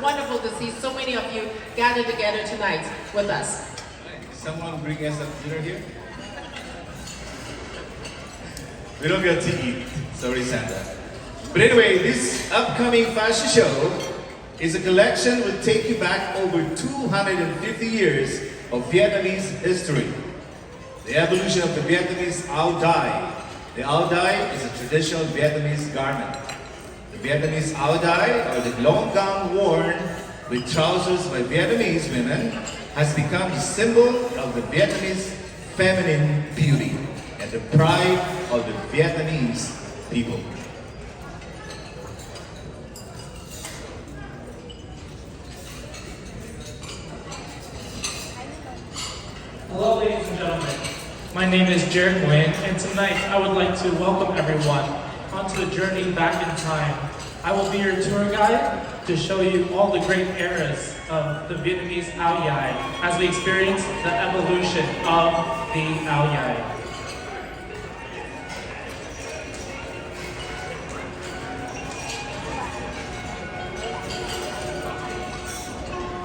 Wonderful to see so many of you gathered together tonight with us. Someone bring us a dinner here? We don't get to eat. Sorry, Santa. But anyway, this upcoming fashion show is a collection will take you back over 250 years of Vietnamese history. The evolution of the Vietnamese áo dai. The áo dai is a traditional Vietnamese garment. The Vietnamese áo dai, or the long gown worn with trousers by Vietnamese women, has become the symbol of the Vietnamese feminine beauty and the pride of the Vietnamese people. Hello, ladies and gentlemen. My name is Jared Nguyen, and tonight I would like to welcome everyone onto a journey back in time. I will be your tour guide to show you all the great eras of the Vietnamese áo dài as we experience the evolution of the áo dài.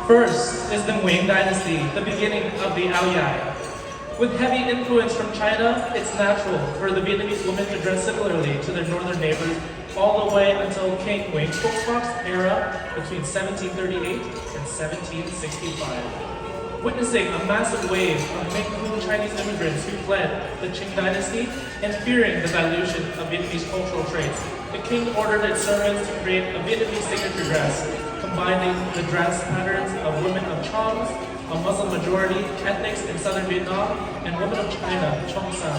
First is the Nguyen dynasty, the beginning of the áo dài. With heavy influence from China, it's natural for the Vietnamese women to dress similarly to their northern neighbors all the way until King Nguyen Phuc Phoc's era between 1738 and 1765. Witnessing a massive wave of Minh Chinese immigrants who fled the Qing dynasty and fearing the dilution of Vietnamese cultural traits, the king ordered its servants to create a Vietnamese signature dress, combining the dress patterns of women of Chongs, a Muslim majority ethnics in southern Vietnam, and women of China, Chong Sa.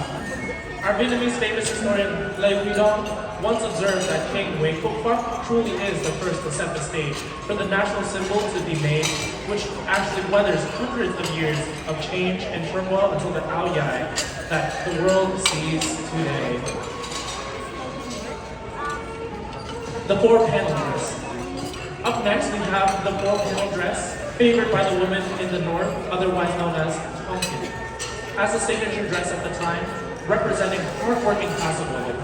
Our Vietnamese famous historian Lê Quý Dong once observed that King Nguyen Phuc Phoc truly is the first to set the stage for the national symbol to be made, which actually weathers hundreds of years of change and turmoil until the áo dài that the world sees today. The four-panel dress. Up next, we have the four-panel dress, favored by the women in the north, otherwise known as Tonkin, as a signature dress at the time, representing hard-working class of women.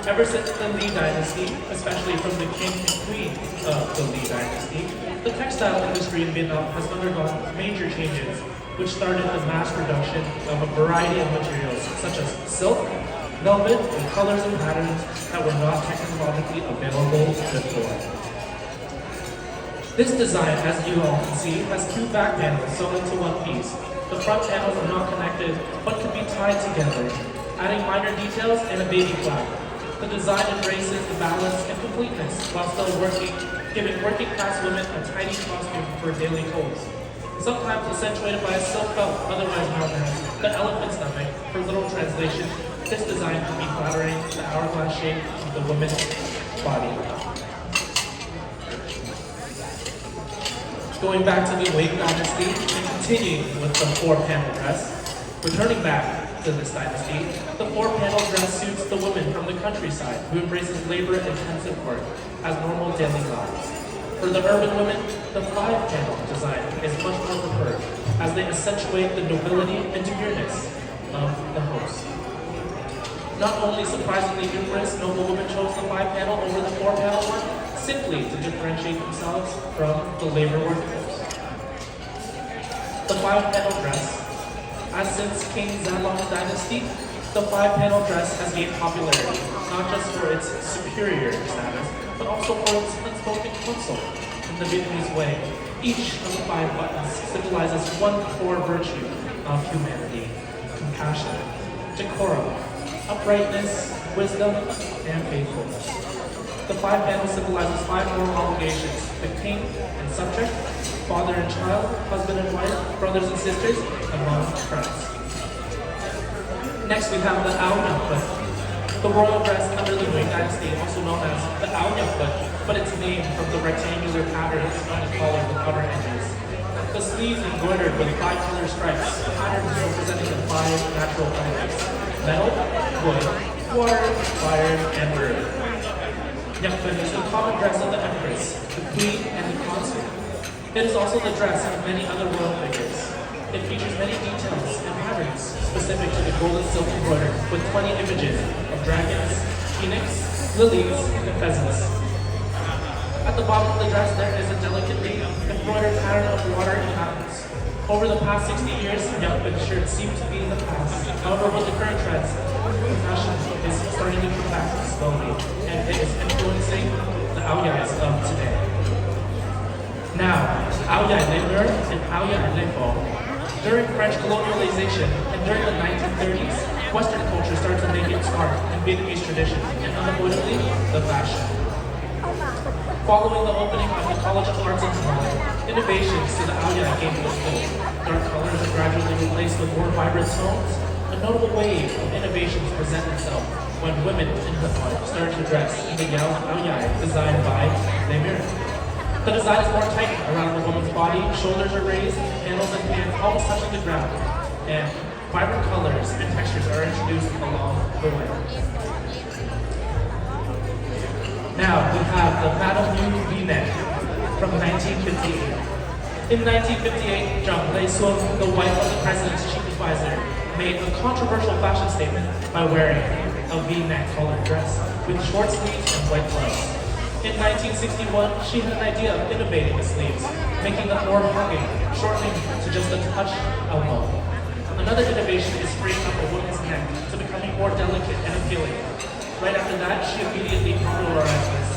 Ever since the Lý dynasty, especially from the king and queen of the Lý dynasty, the textile industry in Vietnam has undergone major changes, which started the mass production of a variety of materials, such as silk, velvet, and colors and patterns that were not technologically available before. This design, as you all can see, has two back panels sewn into one piece. The front panels are not connected, but can be tied together, adding minor details and a baby flap. The design embraces the balance and completeness while still giving working class women a tidy costume for daily clothes. Sometimes accentuated by a silk belt, otherwise known as the elephant stomach. For literal translation, this design can be flattering the hourglass shape of the woman's body. Going back to the Nguyen dynasty and continuing with the four-panel dress, returning back to this dynasty, the four-panel dress suits the women from the countryside who embraces labor-intensive work as normal daily lives. For the urban women, the five-panel design is much more preferred as they accentuate the nobility and demureness of the host. Not only surprisingly numerous noble women chose the five-panel over the four-panel one, simply to differentiate themselves from the labor workforce. The five-panel dress. As since King Zalong's dynasty, the five-panel dress has gained popularity, not just for its superior status, but also for its unspoken counsel in the Vietnamese way. Each of the five buttons symbolizes one core virtue of humanity: compassion, decorum, uprightness, wisdom, and faithfulness. The five panels symbolizes five moral obligations: the king and subject, father and child, husband and wife, brothers and sisters, among friends. Next we have the áo nhạc phật, the royal dress under the Nguyen dynasty, also known as the áo nhạc phật, but it's named from the rectangular patterns on the collar with outer edges. The sleeves embroidered with five color stripes, patterns representing the five natural elements: metal, wood, water, fire, and earth. Nhạc phật is the common dress of the empress, the queen, and the consort. It is also the dress of many other royal figures. It features many details and patterns specific to the golden silk embroidered with 20 images of dragons, phoenix, lilies, and pheasants. At the bottom of the dress, there is a delicately embroidered pattern of water and mountains. Over the past 60 years, young men's shirts seem to be in the past. However, with the current trends, the fashion is starting to come back slowly, and it is influencing the aoyais of today. Now, aoyai Lemur and aoyai Lembo. During French colonialization and during the 1930s, Western culture started to make its mark in Vietnamese tradition, and unavoidably, the fashion. Following the opening of the College of Arts and Design, innovations to the aoyai gained foothold. Dark colors are gradually replaced with more vibrant tones. A notable wave of innovations present itself when women in Hanoi started to dress in the Yao aoyai designed by Lemur. The design is more tight around the woman's body, shoulders are raised, panels and pants almost touching the ground, and vibrant colors and textures are introduced along the way. Now we have the Madame Yu V-neck from 1958. In 1958, Zhang Leisuan, the wife of the president's chief advisor, made a controversial fashion statement by wearing a V-neck collared dress with short sleeves and white gloves. In 1961, she had an idea of innovating the sleeves, making them more hugging, shortening to just a touch elbow. Another innovation is freeing up a woman's neck to becoming more delicate and appealing. Right after that, she immediately popularized this.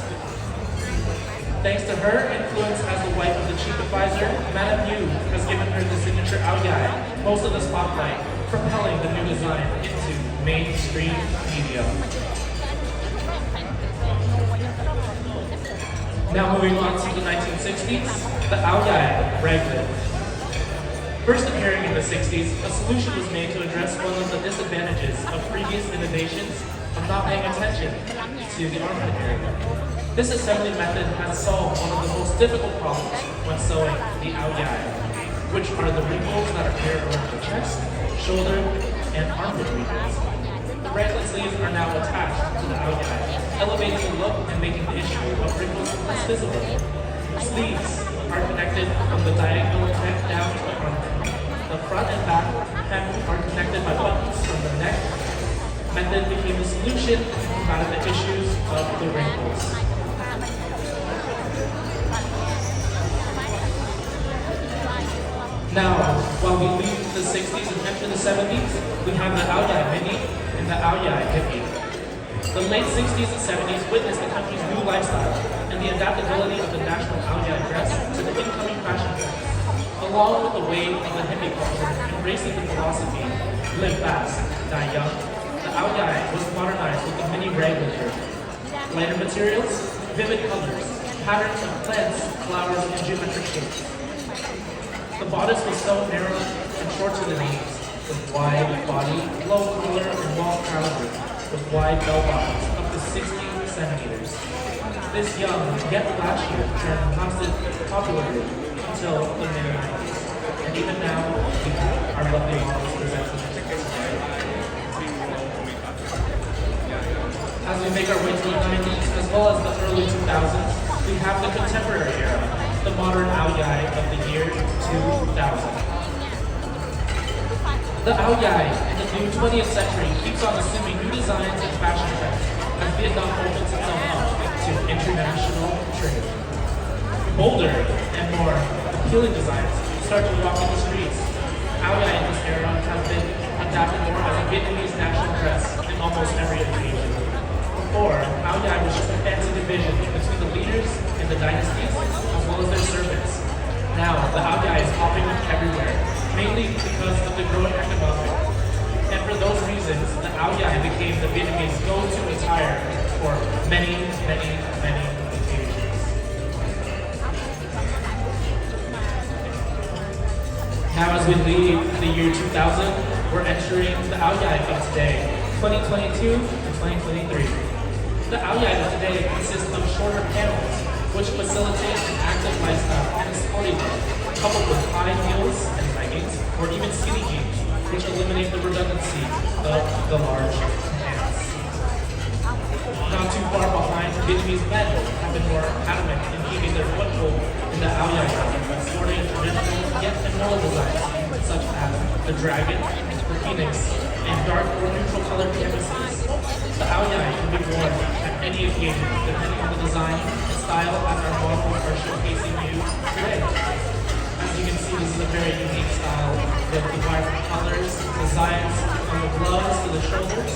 Thanks to her influence as the wife of the chief advisor, Madame Yu has given her the signature aoyai, most of the spotlight, propelling the new design into mainstream media. Now moving on to the 1960s, the aoyai raglan. First appearing in the 60s, a solution was made to address one of the disadvantages of previous innovations of not paying attention to the armpit area. This assembly method has solved one of the most difficult problems when sewing the aoyai, which are the wrinkles that appear around the chest, shoulder, and armpit regions. The raglan sleeves are now attached to the aoyai, elevating the look and making the issue of wrinkles less visible. Sleeves are connected from the diagonal neck down to the armpit. The front and back hem are connected by buttons from the neck. Method became the solution to combat the issues of the wrinkles. Now, while we leave the 60s and enter the 70s, we have the aoyai mini and the aoyai hippie. The late 60s and 70s witnessed the country's new lifestyle and the adaptability of the national aoyai dress to the incoming fashion trends. Along with the wave of the hippie culture embracing the philosophy, live fast, die young, the aoyai was modernized with the mini raglan version. Lighter materials, vivid colors, patterns of plants, flowers, and geometric shapes. The bodice was so narrow and short to the knees, with wide body, low collar, and long trousers, with wide bell bottoms up to 60 centimeters. This young, yet flashy trend lasted popularly until the mid-90s. And even now, our lovely models presented. As we make our way to the 90s, as well as the early 2000s, we have the contemporary era, the modern aoyai of the year 2000. The aoyai in the new 20th century keeps on assuming new designs and fashion trends as Vietnam opens itself up to international trade. Bolder and more appealing designs start to walk in the streets. Aoyai in this era has been adapted more as a Vietnamese national dress in almost every occasion. Before, aoyai was just a fancy division between the leaders in the dynasties as well as their servants. Now, the aoyai is popping up everywhere, mainly because of the growing economic. And for those reasons, the aoyai became the Vietnamese go-to attire for many, many, many occasions. Now, as we leave the year 2000, we're entering the aoyai of today, 2022 to 2023. The aoyai of today consists of shorter panels, which facilitate an active lifestyle and a sporty look, coupled with high heels and leggings, or even skinny jeans, which eliminate the redundancy of the large pants. Not too far behind, Vietnamese men have been more adamant in keeping their foothold in the aoyai realm, sporting traditional yet vanilla designs, such as the dragon, the phoenix, and dark or neutral colored canvases. The aoyai can be worn at any occasion, depending on the design and style as our models are showcasing you today. As you can see, this is a very unique style with the vibrant colors, designs from the gloves to the shoulders.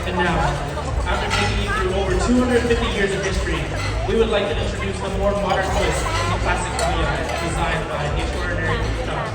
And now, after taking you through over 250 years of history, we would like to introduce a more modern twist in the classic Korea designed by the extraordinary John.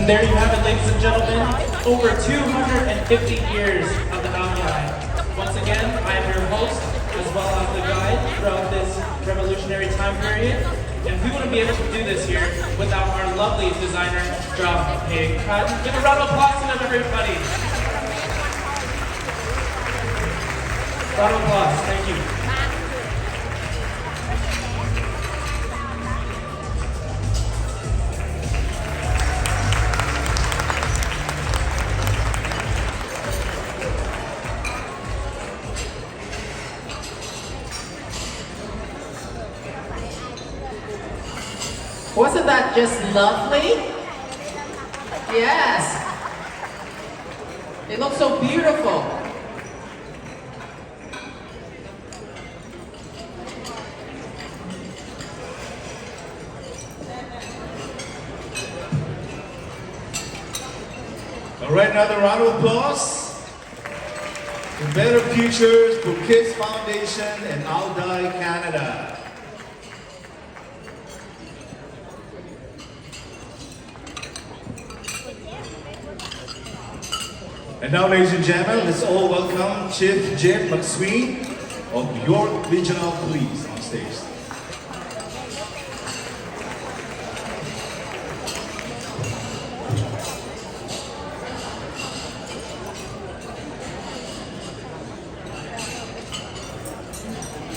And there you have it, ladies and gentlemen, over 250 years of the Alumni. Once again, I am your host, as well as the guide throughout this revolutionary time period. And we wouldn't be able to do this here without our lovely designer, Drum Pig. Give a round of applause to them, everybody. Round of applause, thank you. Wasn't that just lovely? Yes. It looks so beautiful. All right, another round of applause. For Better Futures for Kids Foundation and Aldai Canada. And now, ladies and gentlemen, let's all welcome Chief Jim McSween of York Regional Police on stage.